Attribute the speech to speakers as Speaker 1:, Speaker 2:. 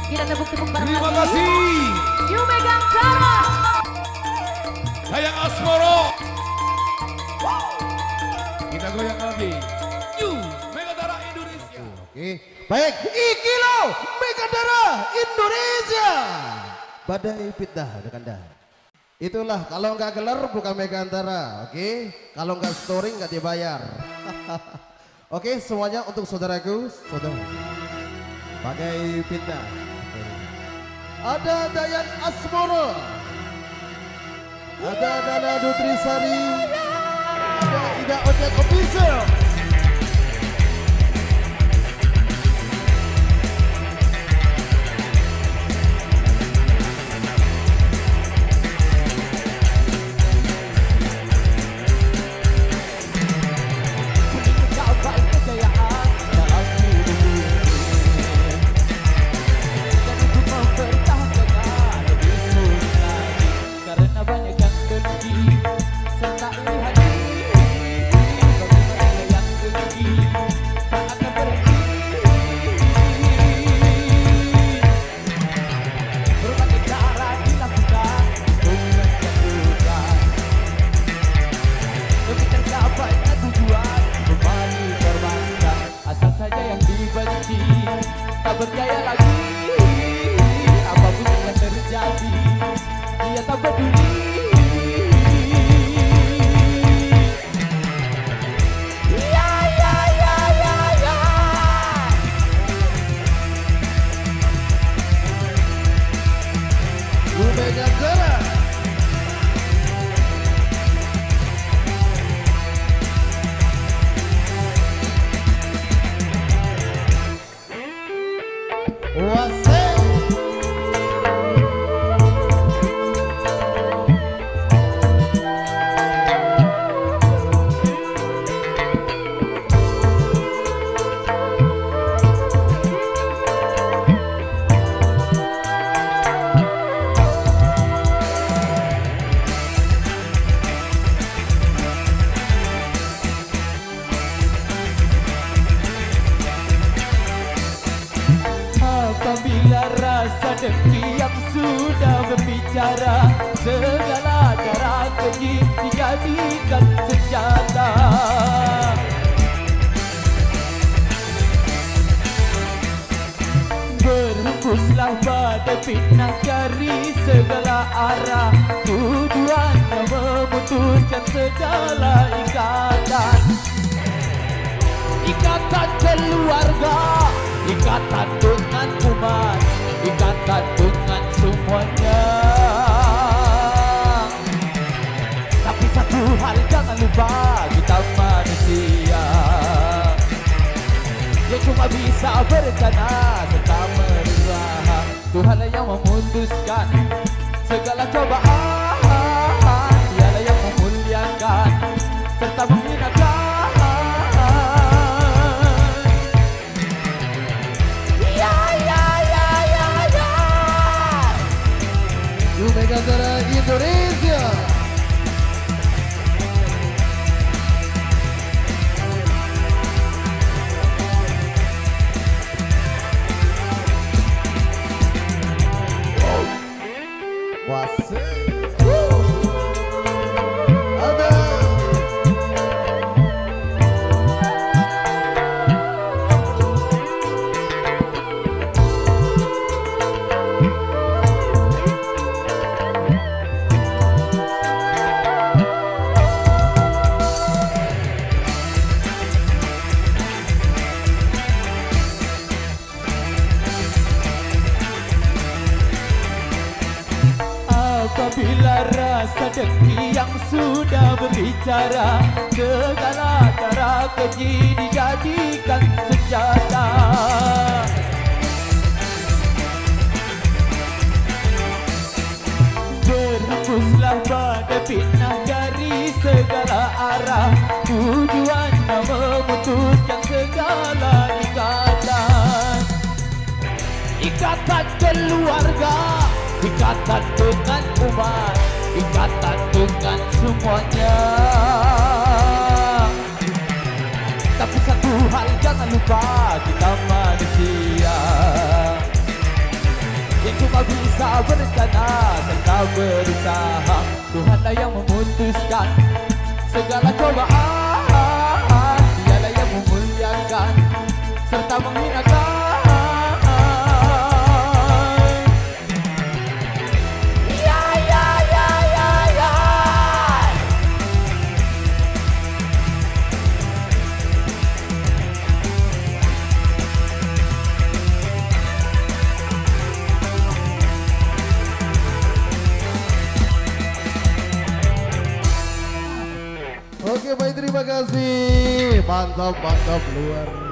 Speaker 1: Kita tepuk-tepuk bareng
Speaker 2: Terima
Speaker 1: lagi.
Speaker 2: kasih.
Speaker 1: You megang cara.
Speaker 2: Sayang Asmoro. Kita goyang lagi. You Megadara Indonesia.
Speaker 3: Oke, baik. Iki lo Megadara Indonesia. Badai fitnah Rekanda. Itulah kalau nggak gelar bukan Megantara, oke? Kalau nggak story nggak dibayar. Oke, semuanya untuk saudaraku, saudara. Badai fitnah. Ada Dayan Asmoro, ada Dana Nutrisari, ada Ida Ojek Official.
Speaker 4: Berjaya lagi, apapun yang terjadi, dia tak peduli. Ya, ya, ya, ya, ya.
Speaker 3: Megantara.
Speaker 4: Apabila rasa dengki yang sudah berbicara, segala cara keji dijadikan senjata. Berhembuslah badai fitnah dari segala arah, tujuannya memutuskan segala ikatan. Ikatan keluarga, ikatan dengan umat, ikatan dengan semuanya. Tapi satu hal jangan lupa, kita manusia yang cuma bisa berencana serta berusaha. Tuhan yang memutuskan segala cobaan, Dialah yang memuliakan serta menghinakan.
Speaker 3: Megantara Indonesia. Wase. Ada.
Speaker 4: Apabila rasa dengki yang sudah berbicara, segala cara keji dijadikan senjata. Berhembuslah badai fitnah dari segala arah, tujuannya memutuskan segala ikatan. Ikatan keluarga, ikatan dengan umat, ikatan dengan semuanya. Tapi satu hal jangan lupa, kita manusia sana serta berusaha. Tuhanlah yang memutuskan segala cobaan, Dialah yang memuliakan serta menghinakan. Ya ya ya ya ya.
Speaker 3: Oke baik, terima kasih. Mantap, mantap, luar